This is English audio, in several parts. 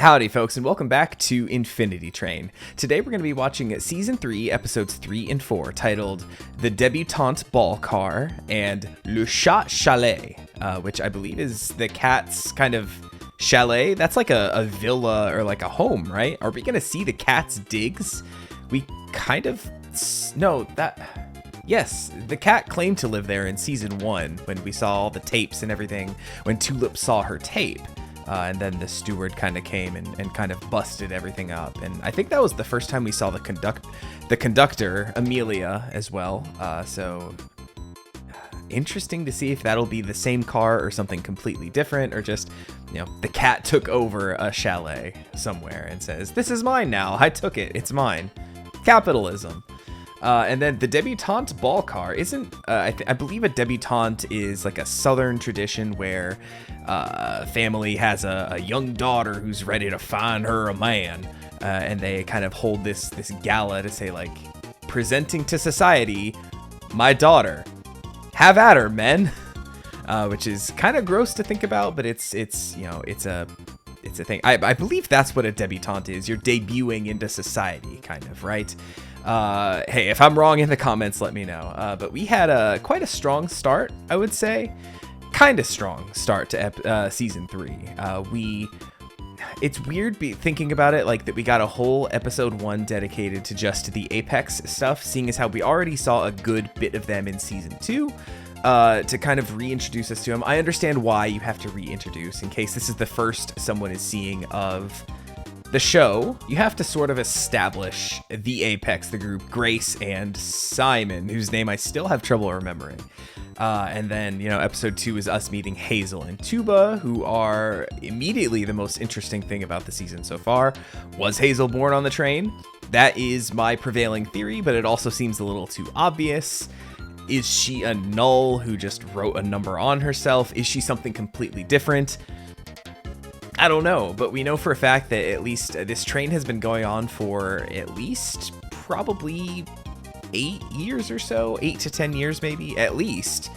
Howdy, folks, and welcome back to Infinity Train. Today we're going to be watching Season 3, Episodes 3 and 4, titled The Debutante Ball Car and Le Chat Chalet, which I believe is the cat's kind of chalet. That's like a villa or like a home, right? Are we going to see the cat's digs? We kind of... No, that... Yes, the cat claimed to live there in Season 1 when we saw all the tapes and everything, when Tulip saw her tape. And then the steward kind of came and kind of busted everything up. And I think that was the first time we saw the conductor, Amelia, as well. So interesting to see if that'll be the same car or something completely different, or just, you know, the cat took over a chalet somewhere and says, "This is mine now. I took it. It's mine." Capitalism. And then the debutante ball car isn't, I believe a debutante is like a Southern tradition where a family has a young daughter who's ready to find her a man. And they kind of hold this gala to say, like, presenting to society, my daughter, have at her, men. Which is kind of gross to think about, but it's you know, it's a thing. I believe that's what a debutante is. You're debuting into society, kind of, right? Hey, if I'm wrong in the comments, let me know. But we had quite a strong start, I would say. Kind of strong start to Season 3. It's weird thinking about it, like that we got a whole episode 1 dedicated to just the Apex stuff, seeing as how we already saw a good bit of them in Season 2. To kind of reintroduce us to them. I understand why you have to reintroduce, in case this is the first someone is seeing of the show. You have to sort of establish the Apex, the group, Grace and Simon, whose name I still have trouble remembering. And then, you know, episode 2 is us meeting Hazel and Tuba, who are immediately the most interesting thing about the season so far. Was Hazel born on the train? That is my prevailing theory, but it also seems a little too obvious. Is she a null who just wrote a number on herself? Is she something completely different? I don't know, but we know for a fact that at least this train has been going on for at least probably 8 years or so, 8 to 10 years maybe, at least,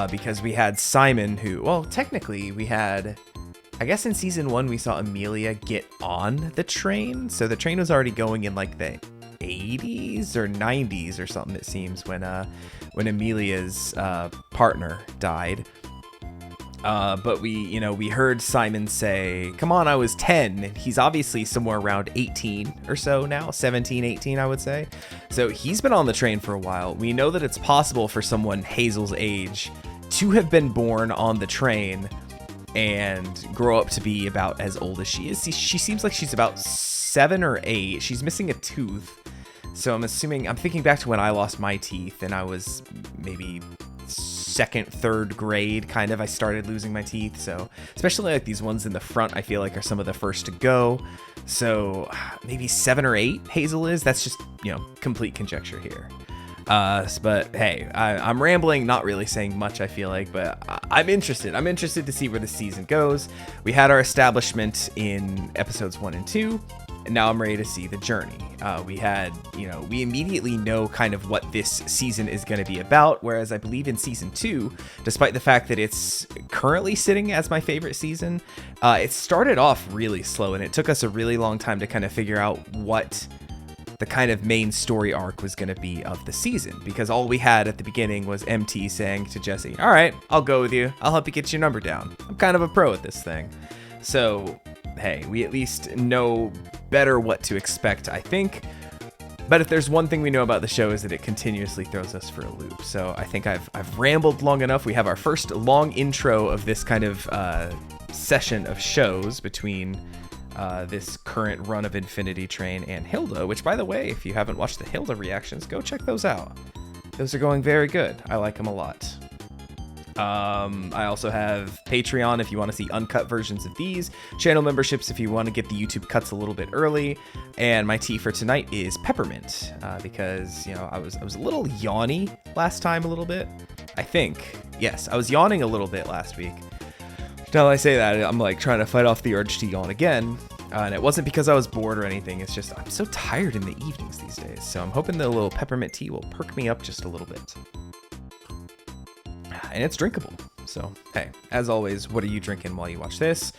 because we had Simon who, well, technically we had, I guess in Season 1 we saw Amelia get on the train, so the train was already going in like the 80s or 90s or something, it seems, when Amelia's partner died. But we heard Simon say, "Come on, I was 10." And he's obviously somewhere around 18 or so now, 17, 18, I would say. So he's been on the train for a while. We know that it's possible for someone Hazel's age to have been born on the train and grow up to be about as old as she is. She seems like she's about 7 or 8. She's missing a tooth. So I'm thinking back to when I lost my teeth and I was maybe 2nd, 3rd grade, kind of, I started losing my teeth. So especially like these ones in the front, I feel like are some of the first to go. So maybe 7 or 8 Hazel is. That's just, you know, complete conjecture here. But hey, I'm rambling, not really saying much, I feel like, but I'm interested. I'm interested to see where the season goes. We had our establishment in episodes 1 and 2. And now I'm ready to see the journey. We immediately know kind of what this season is going to be about. Whereas I believe in Season 2, despite the fact that it's currently sitting as my favorite season, it started off really slow. And it took us a really long time to kind of figure out what the kind of main story arc was going to be of the season. Because all we had at the beginning was MT saying to Jesse, "All right, I'll go with you. I'll help you get your number down. I'm kind of a pro at this thing." So, hey, we at least know better what to expect, I think. But if there's one thing we know about the show is that it continuously throws us for a loop. So I think I've rambled long enough. We have our first long intro of this kind of session of shows between this current run of Infinity Train and Hilda, which, by the way, if you haven't watched the Hilda reactions, go check those out. Those are going very good. I like them a lot. I also have Patreon if you want to see uncut versions of these, channel memberships if you want to get the YouTube cuts a little bit early, and my tea for tonight is peppermint, because, you know, I was a little yawny last time a little bit, I think. Yes, I was yawning a little bit last week. Now that I say that, I'm like trying to fight off the urge to yawn again, and it wasn't because I was bored or anything, it's just I'm so tired in the evenings these days, so I'm hoping the little peppermint tea will perk me up just a little bit. And it's drinkable. So, hey, as always, what are you drinking while you watch this?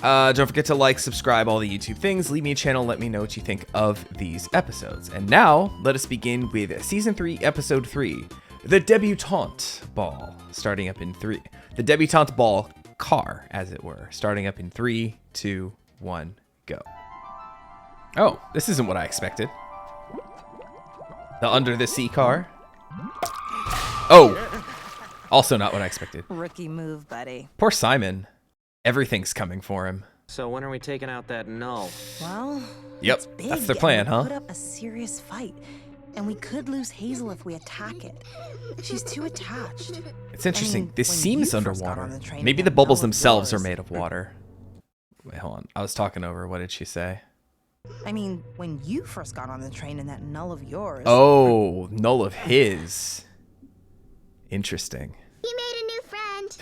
Don't forget to like, subscribe, all the YouTube things. Leave me a channel. Let me know what you think of these episodes. And now, let us begin with Season 3, Episode 3, The Debutante Ball, starting up in 3. The Debutante Ball car, as it were, starting up in 3, 2, 1, go. Oh, this isn't what I expected. The Under the Sea car. Oh, also not what I expected. Rookie move, buddy. Poor Simon. Everything's coming for him. So when are we taking out that null? Well, Yep, it's big, that's their plan, and huh? Put up a serious fight, and we could lose Hazel if we attack it. She's too attached. It's interesting. I mean, this when seems you first got underwater. on the train, Maybe that the bubbles null of themselves are yours- made of water. Wait, hold on. I was talking over. What did she say? I mean, when you first got on the train in that null of yours. Oh, null of his. Interesting. You made a new friend.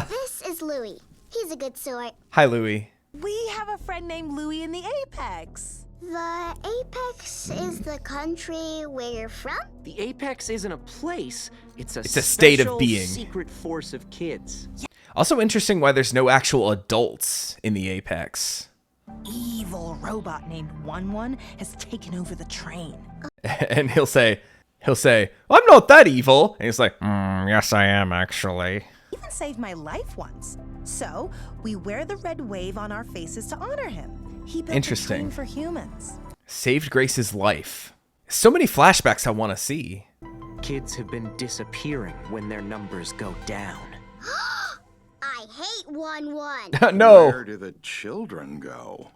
This is Louis. He's a good sort. Hi, Louie. We have a friend named Louie in the Apex. The Apex is the country where you're from? The Apex isn't a place. It's a state of special being. secret force of kids. Also interesting why there's no actual adults in the Apex. Evil robot named One has taken over the train. And he'll say, I'm not that evil. And he's like, yes, I am, actually. Even saved my life once. So we wear the red wave on our faces to honor him. He built Interesting. a train for humans. Saved Grace's life. So many flashbacks I want to see. Kids have been disappearing when their numbers go down. I hate 1-1. Where No. do the children go?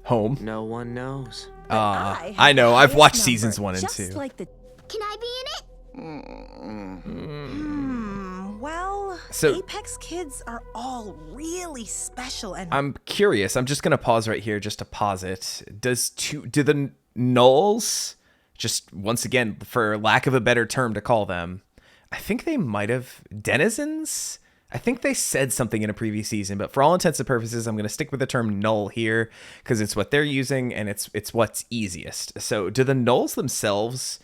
Home. No one knows. I know. I've watched seasons 1 and 2. Just like the. Can I be in it? Well, So- Apex kids are all really special and. I'm curious. I'm just gonna pause right here just to pause it. Do the nulls, just once again, for lack of a better term to call them, I think they might have denizens. I think they said something in a previous season, but for all intents and purposes, I'm gonna stick with the term null here because it's what they're using and it's what's easiest. So, do the nulls themselves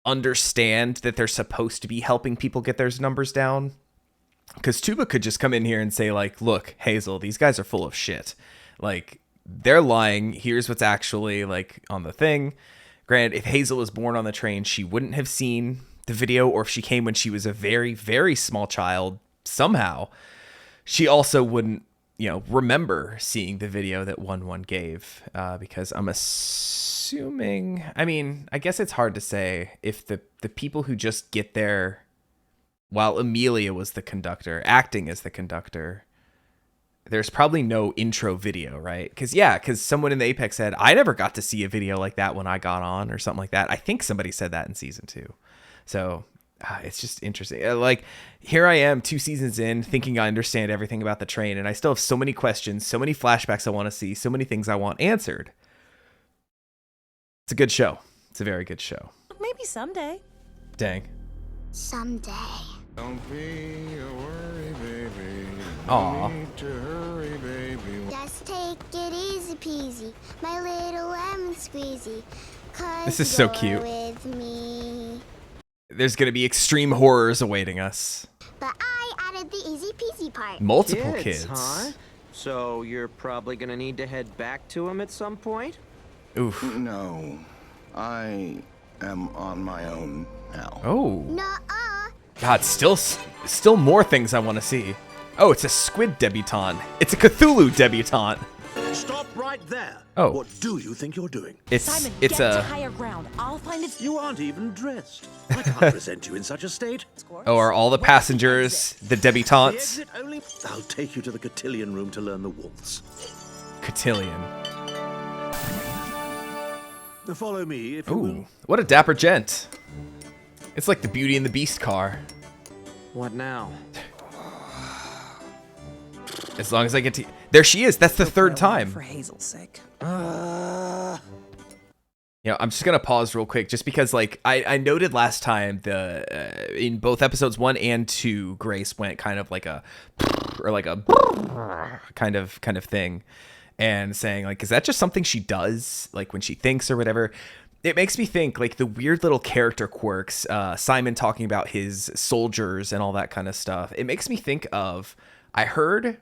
understand that they're supposed to be helping people get their numbers down? Because Tuba could just come in here and say, like, look, Hazel, these guys are full of shit. Like, they're lying. Here's what's actually, like, on the thing. Granted, if Hazel was born on the train, she wouldn't have seen the video, or if she came when she was a very, very small child, somehow, she also wouldn't, remember seeing the video that 1-1 gave. Because I'm assuming, I guess it's hard to say if the people who just get there while Amelia was the conductor, acting as the conductor, there's probably no intro video, right? Because someone in the Apex said, I never got to see a video like that when I got on, or something like that. I think somebody said that in season 2. So it's just interesting. Like, here I am 2 seasons in thinking I understand everything about the train, and I still have so many questions, so many flashbacks I want to see, so many things I want answered. It's a good show. It's a very good show. Maybe someday. Dang. Someday. Don't be a worry, baby. Aw. No need to hurry, baby. Just take it easy peasy, my little lemon squeezy. 'Cause This is so you're cute. with me. There's going to be extreme horrors awaiting us. But I added the easy peasy part. Multiple kids. Huh? So you're probably gonna need to head back to him at some point? Oof. No, I am on my own now. Oh. Nuh-uh. God, still more things I want to see. Oh, it's a squid debutante. It's a Cthulhu debutante. Stop right there. Oh. What do you think you're doing? Simon, It's get to a. higher ground. I'll find it. You aren't even dressed. I can't present you in such a state. Oh, are all the passengers the The debutantes? exit only. I'll take you to the cotillion room to learn the waltz. Cotillion. Follow me if you Ooh, will. what a dapper gent. It's like the Beauty and the Beast car. What now? As long as I get to. There she is. That's the third time. For Hazel's sake. I'm just gonna pause real quick, just because, like, I noted last time in both episodes 1 and 2, Grace went kind of like a, or like a kind of thing, and saying, like, is that just something she does, like, when she thinks or whatever? It makes me think, like, the weird little character quirks, Simon talking about his soldiers and all that kind of stuff. It makes me think of, I heard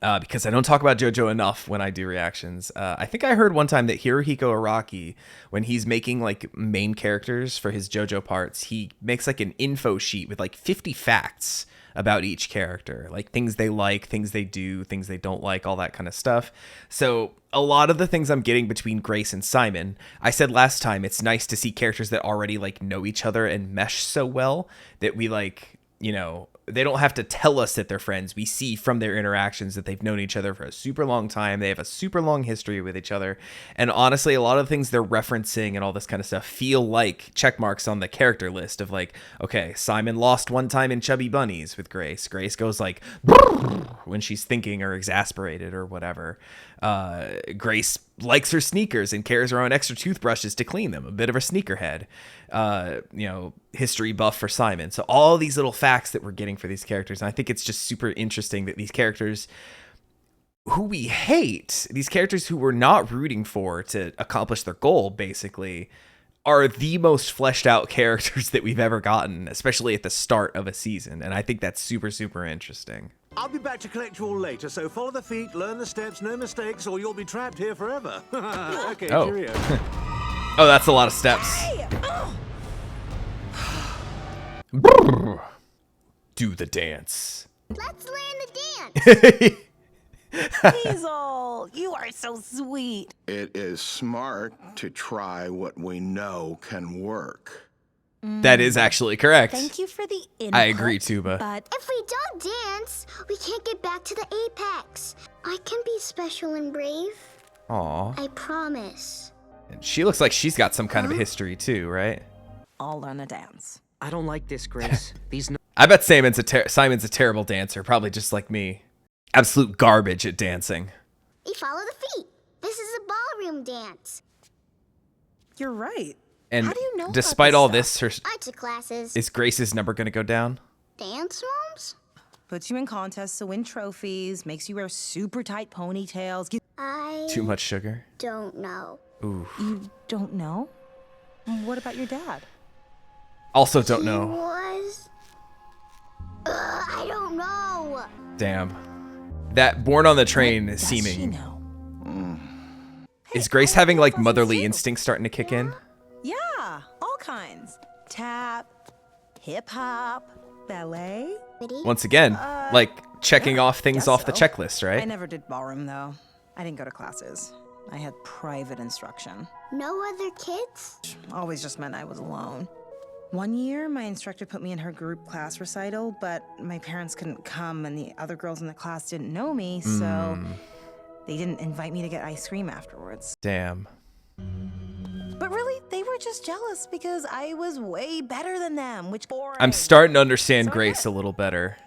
because I don't talk about JoJo enough when I do reactions. I think I heard one time that Hirohiko Araki, when he's making like main characters for his JoJo parts, he makes like an info sheet with like 50 facts about each character, like things they like, things they do, things they don't like, all that kind of stuff. So a lot of the things I'm getting between Grace and Simon, I said last time, it's nice to see characters that already like know each other and mesh so well that we like, you know, they don't have to tell us that they're friends. We see from their interactions that they've known each other for a super long time. They have a super long history with each other. And honestly, a lot of the things they're referencing and all this kind of stuff feel like check marks on the character list of like, okay, Simon lost one time in Chubby Bunnies with Grace. Grace goes like when she's thinking or exasperated or whatever. Grace likes her sneakers and carries her own extra toothbrushes to clean them. A bit of a sneakerhead. You know, history buff for Simon. So all these little facts that we're getting for these characters. And I think it's just super interesting that these characters who we hate, these characters who we're not rooting for to accomplish their goal, basically, are the most fleshed out characters that we've ever gotten, especially at the start of a season. And I think that's super, super interesting. I'll be back to collect you all later, so follow the feet, learn the steps, no mistakes, or you'll be trapped here forever. Okay, Oh. cheerio. Oh, that's a lot of steps. Do the dance. Let's learn the dance. Hazel, you are so sweet. It is smart to try what we know can work. That is actually correct. Thank you for the input. I agree, Tuba. But If we don't dance, we can't get back to the apex. I can be special and brave. Aw. I promise. And she looks like she's got some kind of a history too, right? I'll learn a dance. I don't like this, Grace. These I bet Simon's a terrible dancer, probably just like me. Absolute garbage at dancing. We follow the feet. This is a ballroom dance. You're right. And How do you know about despite this all stuff? this, I took classes. is Grace's number going to go down? Dance moms? Puts you in contests to win trophies, makes you wear super tight ponytails. I Too much sugar? don't know. Ooh. You don't know? What about your dad? Also don't He know. was... I don't know. Damn. That Born on the Train Does she seeming. know? Is Grace having like puzzles motherly too. instincts starting to kick in? Yeah, all kinds. Tap, hip hop, ballet. Ready? Once again, like checking off things guess off the so. checklist, I right? never did ballroom though. I didn't go to classes. I had private instruction. No other kids? Always just meant I was alone. One year, my instructor put me in her group class recital, but my parents couldn't come and the other girls in the class didn't know me, so they didn't invite me to get ice cream afterwards. Damn. But really, they were just jealous because I was way better than them, which I'm starting to understand So Grace a what? little better.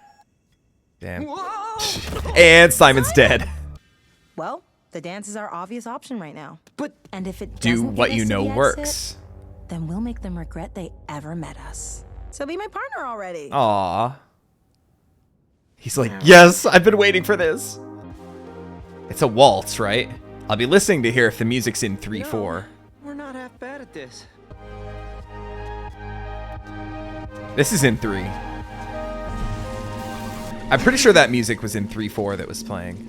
Damn. And Simon's dead. Well, the dance is our obvious option right now. But And if it Do doesn't what get us you to know the exit, works. then we'll make them regret they ever met us. So be my partner already. Aw. He's like, yes, I've been waiting for this. It's a waltz, right? I'll be listening to hear if the music's in 3/4. we're not half bad at this. This is in 3. I'm pretty sure that music was in 3/4 that was playing.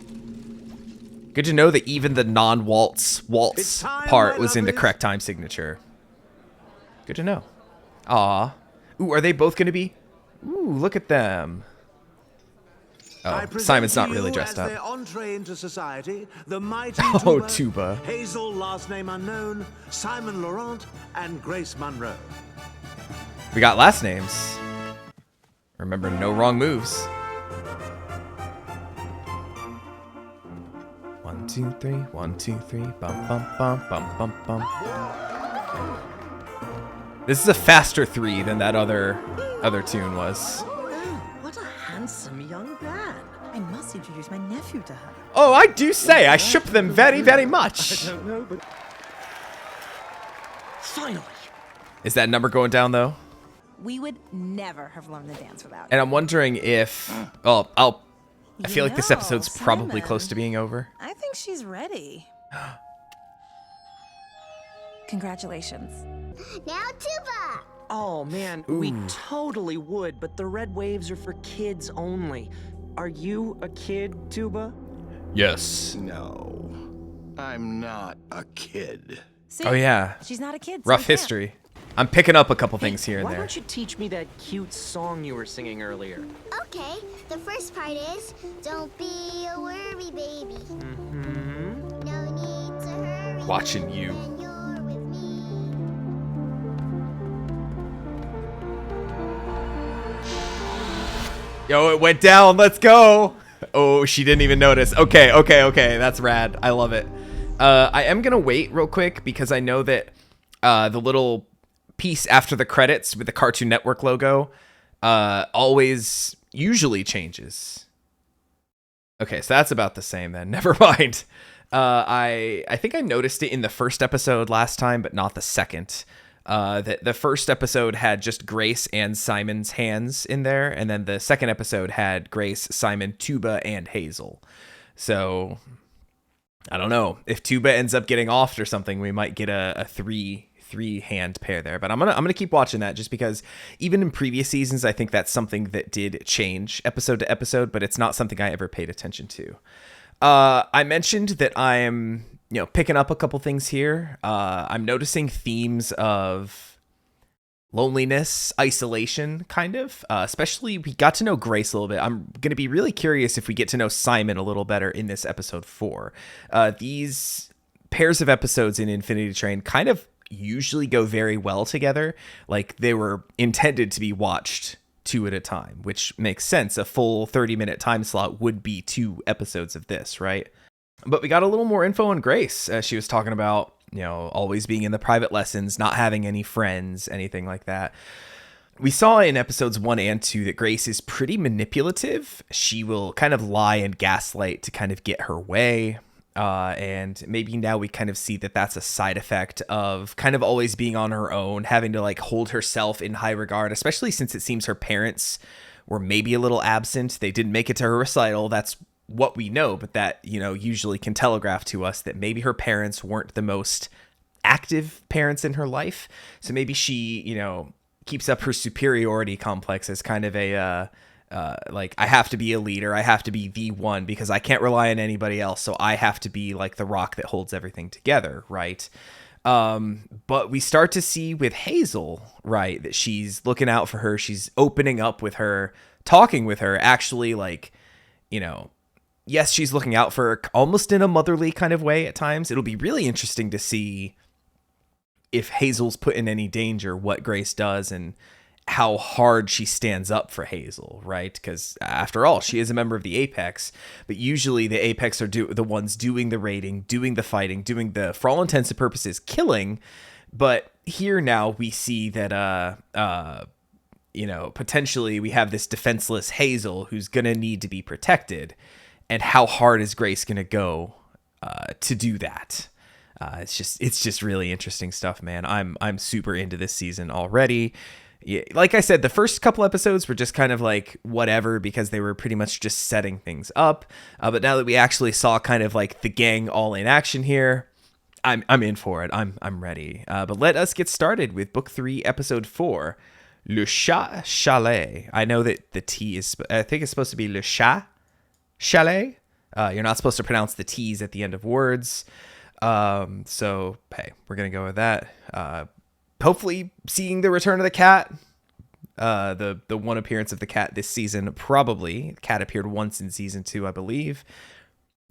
Good to know that even the non-waltz It's waltz time, part my was in the lovelies. correct time signature. Good to know. Aw. Ooh, are they both going to be? Ooh, look at them. I Oh, present Simon's to not really you dressed as up. their entree into society, the mighty Oh, Tuba. Hazel, last name unknown, Simon Laurent, and Grace Monroe. We got last names. Remember, no wrong moves. 1, 2, 3, 1, 2, 3, bum bum bum bum bum bum. This is a faster 3 than that other tune was. What a handsome young man. I must introduce my nephew to her. Oh, I do say I ship them very, very much. Don't know, but finally. Is that number going down though? We would never have learned the dance without And I'm wondering if, oh, I feel like this know, episode's probably Simon. close to being over. I think she's ready. Congratulations. Now tuba! Oh man, we totally would, but the red waves are for kids only. Are you a kid, Tuba? Yes. No, I'm not a kid. See? Oh, yeah. She's not a kid. so Rough we can't. history. I'm picking up a couple things here and Why there. don't you teach me that cute song you were singing earlier? Okay, the first part is, don't be a worry, baby. No need to hurry. Watching you. When you're with me. Yo, it went down. Let's go. Oh, she didn't even notice. Okay. That's rad. I love it. I am going to wait real quick because I know that the little piece after the credits with the Cartoon Network logo always usually changes. Okay, so that's about the same then. Never mind. I think I noticed it in the first episode last time, but not the second. The first episode had just Grace and Simon's hands in there, and then the second episode had Grace, Simon, Tuba, and Hazel. So I don't know if Tuba ends up getting offed or something. We might get a three hand pair there, but I'm gonna keep watching that just because even in previous seasons I think that's something that did change episode to episode, but it's not something I ever paid attention to. I mentioned that I'm picking up a couple things here. I'm noticing themes of loneliness, isolation, kind of. Especially we got to know Grace a little bit. I'm gonna be really curious if we get to know Simon a little better in this episode 4. These pairs of episodes in Infinity Train kind of usually go very well together. Like they were intended to be watched 2 at a time, which makes sense. A full 30-minute time slot would be 2 episodes of this, right? But we got a little more info on Grace. She was talking about, always being in the private lessons, not having any friends, anything like that. We saw in episodes 1 and 2 that Grace is pretty manipulative. She will kind of lie and gaslight to kind of get her way. And maybe now we kind of see that that's a side effect of kind of always being on her own, having to like hold herself in high regard, especially since it seems her parents were maybe a little absent. They didn't make it to her recital. That's what we know, but that, usually can telegraph to us that maybe her parents weren't the most active parents in her life. So maybe she, keeps up her superiority complex as kind of a, like, I have to be a leader. I have to be the one because I can't rely on anybody else. So I have to be like the rock that holds everything together. Right. But we start to see with Hazel, right, that she's looking out for her. She's opening up with her, talking with her, actually, like, yes, she's looking out for her almost in a motherly kind of way at times. It'll be really interesting to see if Hazel's put in any danger, what Grace does, and how hard she stands up for Hazel, right? Because after all, she is a member of the Apex, but usually the Apex are the ones doing the raiding, doing the fighting, doing the, for all intents and purposes, killing. But here now we see that, potentially we have this defenseless Hazel who's going to need to be protected. And how hard is Grace going to go to do that? It's just really interesting stuff, man. I'm super into this season already. Yeah, like I said, the first couple episodes were just kind of like whatever because they were pretty much just setting things up. But now that we actually saw kind of like the gang all in action here, I'm in for it. I'm ready. But let us get started with Book 3, Episode 4, Le Chat Chalet. I know that the T is, I think it's supposed to be Le Chat Chalet. You're not supposed to pronounce the T's at the end of words. So, hey, we're going to go with that. Hopefully seeing the return of the cat. The one appearance of the cat this season, probably. The cat appeared once in season 2, I believe.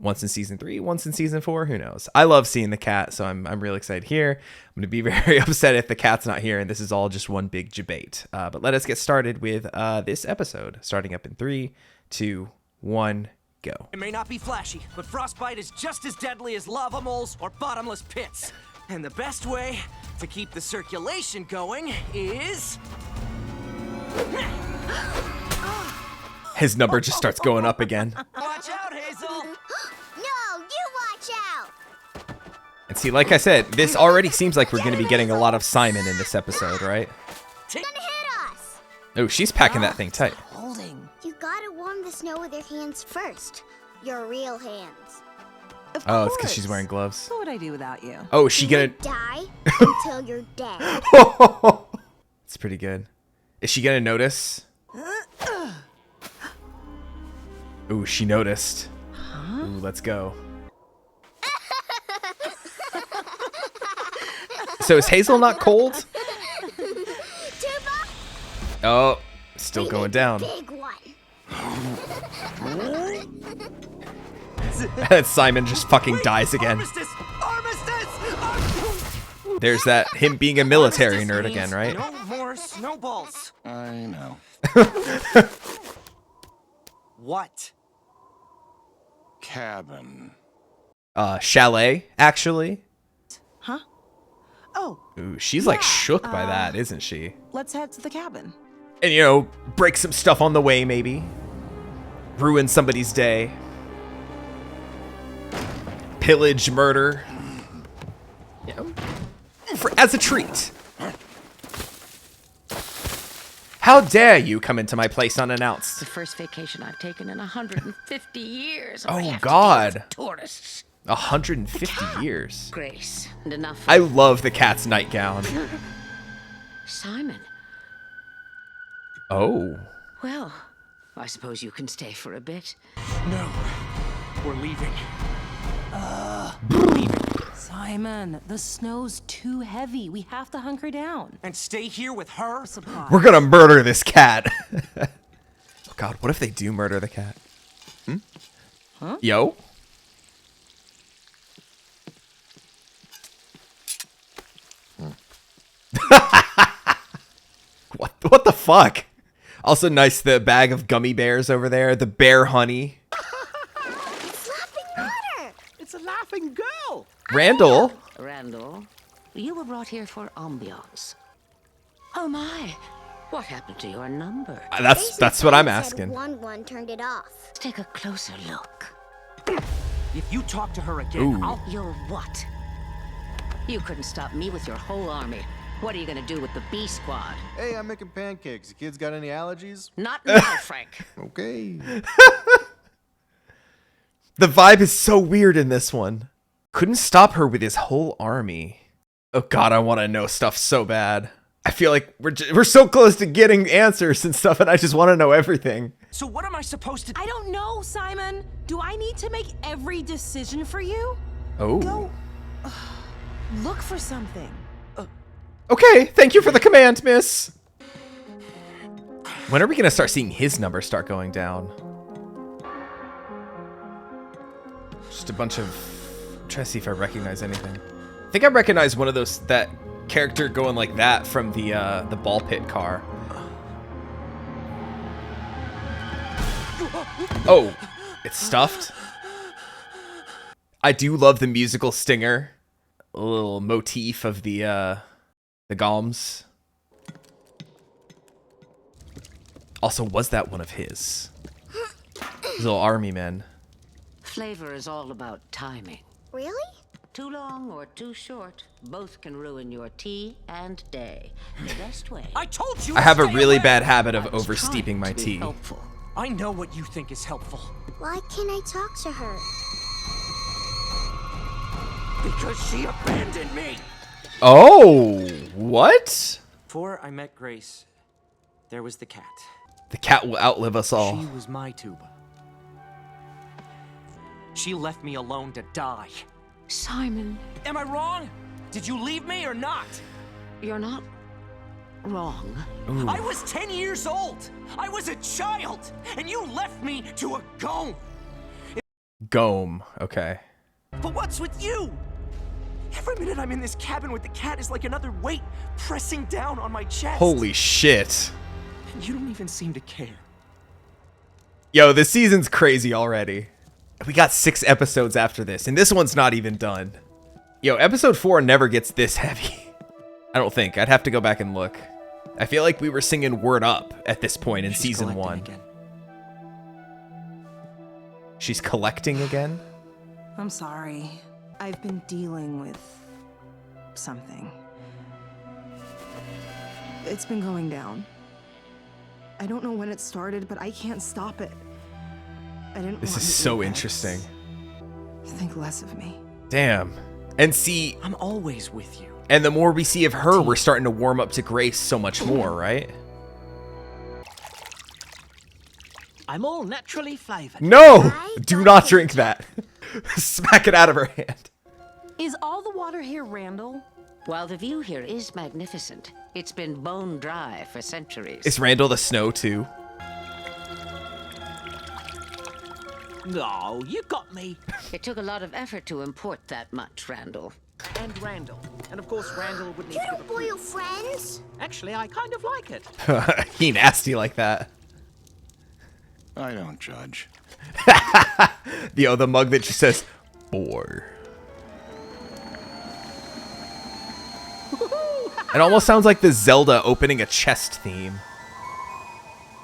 Once in season 3, once in season 4, who knows? I love seeing the cat, so I'm really excited here. I'm going to be very upset if the cat's not here and this is all just one big debate. But let us get started with this episode, starting up in 3, 2, 1, go. It may not be flashy, but frostbite is just as deadly as lava moles or bottomless pits. And the best way to keep the circulation going is... His number just starts going up again. Watch out, Hazel! No, you watch out! And see, like I said, this already seems like we're going to be getting a lot of Simon in this episode, right? Gonna hit us! Oh, she's packing that thing tight. Holding. You gotta warm the snow with your hands first. Your real hands. Of Oh, it's because course. she's wearing gloves. What would I do without you? Oh, is she gonna... Die until you're dead. It's pretty good. Is she gonna notice? Ooh, she noticed. Ooh, let's go. So is Hazel not cold? Tuba, Oh, still going down. big one. Simon just fucking dies again. Armistice! Armistice! There's that him being a military Armistice nerd again, means right? No more snowballs. I know. What? Cabin. Chalet, actually. Huh? Oh, Ooh, she's like Yeah, shook by that, isn't she? let's head to the cabin. And you know, break some stuff on the way, maybe. Ruin somebody's day. Pillage, murder. You know, as a treat. How dare you come into my place The unannounced? first vacation I've taken in 150 years. Oh, I have to God. deal with tourists. 150 years. Grace, and enough. I love the cat's nightgown. Simon. Oh. Well, I suppose you can stay for a bit. No. We're leaving. Simon, the snow's too heavy. We have to hunker down. And stay here with her? We're gonna murder this cat. Oh God, what if they do murder the cat? Huh? Yo? What the fuck? Also nice, the bag of gummy bears over there, the bear honey. It's laughing water. It's a laughing girl. Randall? Randall, you were brought here for ambiance. Oh my, what happened to your number? That's what I'm Said asking. 1-1 turned it off. Let's take a closer look. If you talk to her again, Ooh. I'll... You're what? You couldn't stop me with your whole army. What are you gonna do with the B squad? Hey, I'm making pancakes. The kids got any allergies? Not now, Frank. Okay. The vibe is so weird in this one. Couldn't stop her with his whole army. Oh God, I want to know stuff so bad. I feel like we're so close to getting answers and stuff, and I just want to know everything. So what am I supposed to... I don't know, Simon. Do I need to make every decision for you? Oh. Go look for something. Okay, thank you for the command, miss. When are we gonna start seeing his number start going down? Just a bunch of... I'm trying to see if I recognize anything. I think I recognize one of those, that character going like that from the ball pit car. Oh, it's stuffed. I do love the musical stinger. A little motif of the Goms. Also, was that one of his? His little army men. Flavor is all about timing. Really? Too long or too short, both can ruin your tea and day. The best way. I told you I have a stay really away. bad habit of I was oversteeping trying my to be tea. helpful. I know what you think is helpful. Why can't I talk to her? Because she abandoned me. Oh, what? Before I met Grace, there was the cat. The cat will outlive us all. She was my tuba. She left me alone to die. Simon, Am I wrong? Did you leave me or not? you're not wrong. I was 10 years old. I was a child. And you left me to a gome. Gome. Okay. But what's with you? Every minute I'm in this cabin with the cat is like another weight pressing down on my chest. Holy shit. And you don't even seem to care. Yo, this season's crazy already. We got 6 episodes after this, and this one's not even done. Yo, episode 4 never gets this heavy. I don't think. I'd have to go back and look. I feel like we were singing Word Up at this point in She's season collecting 1. again. She's collecting again? I'm sorry. I've been dealing with something. It's been going down. I don't know when it started, but I can't stop it. I didn't This want is to so eat interesting. eggs. Think less of me. Damn. And see, I'm always with you. and the more we see of her, we're starting to warm up to Grace so much more, right? I'm all naturally flavored. No! Do not drink that. Smack it out of her hand. Is all the water here Randall? While the view here is magnificent, it's been bone dry for centuries. Is Randall the snow too? No, you got me. It took a lot of effort to import that much, Randall. And Randall. And of course, Randall would need You to don't give boil friends. Actually, I kind of like it. He nasty like that. I don't judge. The mug that just says, boy. It almost sounds like the Zelda opening a chest theme.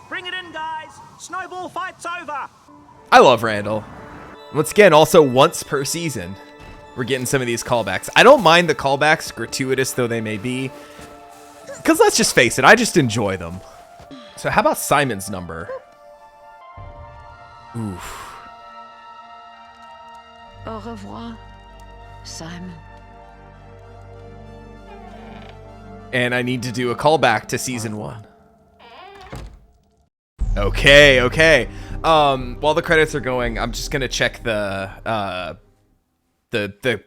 Bring it in, guys. Snowball fight's over. I love Randall. Once again, also once per season, we're getting some of these callbacks. I don't mind the callbacks, gratuitous though they may be. Because let's just face it, I just enjoy them. So how about Simon's number? Oof. Au revoir, Simon. And I need to do a callback to season 1. Okay. While the credits are going, I'm just gonna check the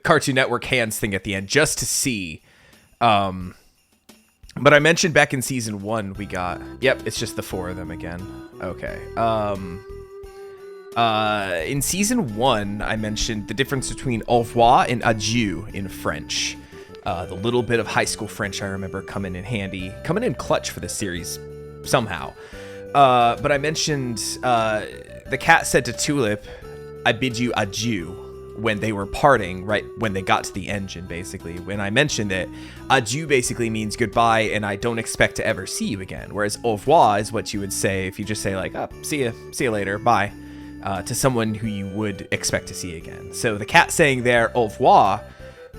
Cartoon Network hands thing at the end just to see. But I mentioned back in season 1 we got. Yep, it's just the 4 of them again. Okay. In season 1, I mentioned the difference between au revoir and adieu in French. The little bit of high school French I remember coming in clutch for this series somehow. But I mentioned the cat said to Tulip, I bid you adieu, when they were parting, right when they got to the engine, basically. When I mentioned that adieu basically means goodbye and I don't expect to ever see you again. Whereas au revoir is what you would say if you just say like, oh, see you later, bye, to someone who you would expect to see again. So the cat saying there, au revoir,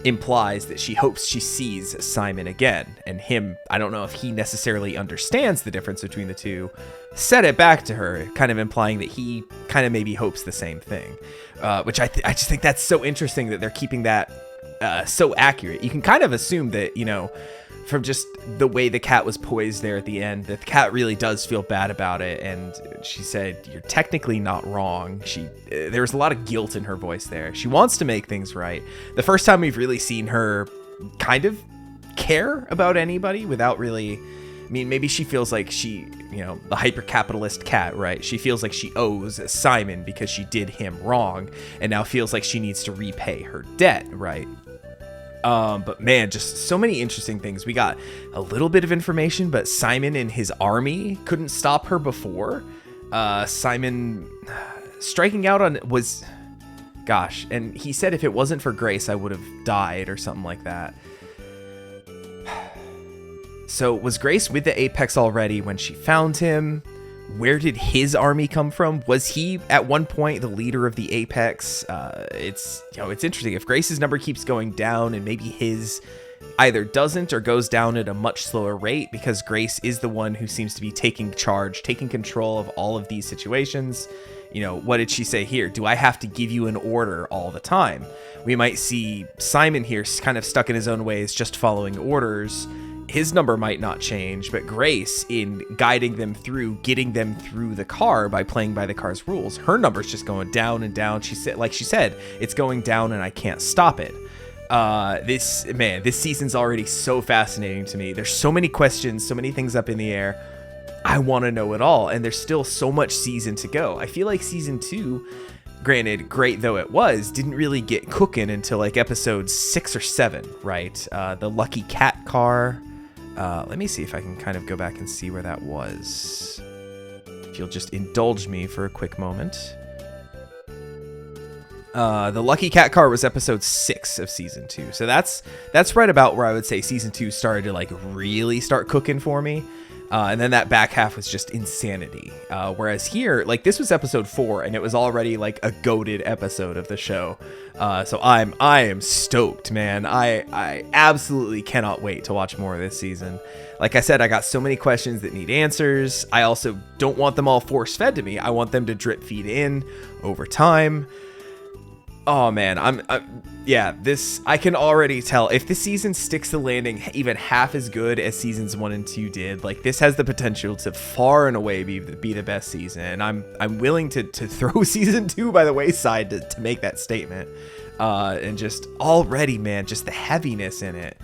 implies that she hopes she sees Simon again, and him, I don't know if he necessarily understands the difference between the two, said it back to her, kind of implying that he kind of maybe hopes the same thing, which I just think that's so interesting that they're keeping that so accurate. You can kind of assume that, you know, from just the way the cat was poised there at the end, that the cat really does feel bad about it, and she said, you're technically not wrong. There was a lot of guilt in her voice there. She wants to make things right. The first time we've really seen her kind of care about anybody without really, I mean, maybe she feels like she, you know, the hyper-capitalist cat, right? She feels like she owes Simon because she did him wrong, and now feels like she needs to repay her debt, right? But man, just so many interesting things. We got a little bit of information, but Simon and his army couldn't stop her before. Simon striking out on was, gosh, and he said if it wasn't for Grace, I would have died or something like that. So was Grace with the Apex already when she found him? Where did his army come from? Was he at one point the leader of the Apex? It's interesting. If Grace's number keeps going down and maybe his either doesn't or goes down at a much slower rate because Grace is the one who seems to be taking charge, taking control of all of these situations. You know, what did she say here? Do I have to give you an order all the time? We might see Simon here kind of stuck in his own ways, just following orders. His number might not change, but Grace, in guiding them through, getting them through the car by playing by the car's rules, her number's just going down and down. She said, it's going down and I can't stop it. This season's already so fascinating to me. There's so many questions, so many things up in the air. I want to know it all, and there's still so much season to go. I feel like season 2, granted, great though it was, didn't really get cooking until like episode 6 or 7, right? The Lucky Cat car. Let me see if I can kind of go back and see where that was. If you'll just indulge me for a quick moment. The Lucky Cat car was episode 6 of season 2. So that's right about where I would say season 2 started to like really start cooking for me. And then that back half was just insanity. Whereas here, like this was episode 4 and it was already like a goated episode of the show. So I am stoked, man. I absolutely cannot wait to watch more of this season. Like I said, I got so many questions that need answers. I also don't want them all force fed to me. I want them to drip feed in over time. Oh man, Yeah, this, I can already tell if this season sticks the landing even half as good as seasons 1 and 2 did, like this has the potential to far and away be the best season. And I'm willing to throw season 2 by the wayside to make that statement. And just already, man, just the heaviness in it,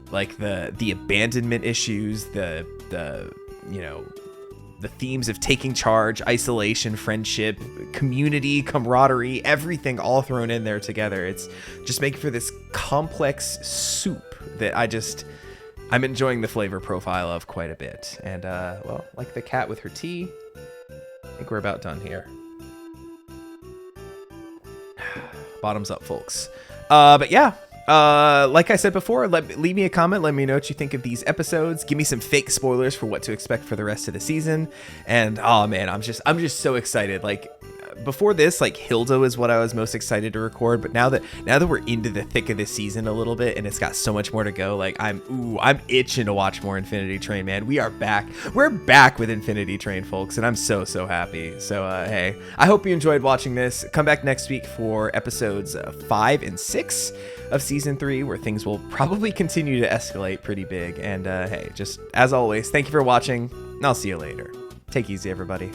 like the abandonment issues, the you know, the themes of taking charge, isolation, friendship, community, camaraderie, everything all thrown in there together. It's just making for this complex soup that I'm enjoying the flavor profile of quite a bit. And, well, like the cat with her tea, I think we're about done here. Bottoms up, folks. But yeah. Like I said before, leave me a comment. Let me know what you think of these episodes. Give me some fake spoilers for what to expect for the rest of the season. And oh man, I'm just so excited. Like before this, like Hilda is what I was most excited to record. But now that we're into the thick of this season a little bit and it's got so much more to go, like I'm itching to watch more Infinity Train, man. We are back. We're back with Infinity Train, folks, and I'm so happy. So hey, I hope you enjoyed watching this. Come back next week for episodes 5 and 6 of season 3, where things will probably continue to escalate pretty big. And hey, just as always, thank you for watching, and I'll see you later. Take it easy, everybody.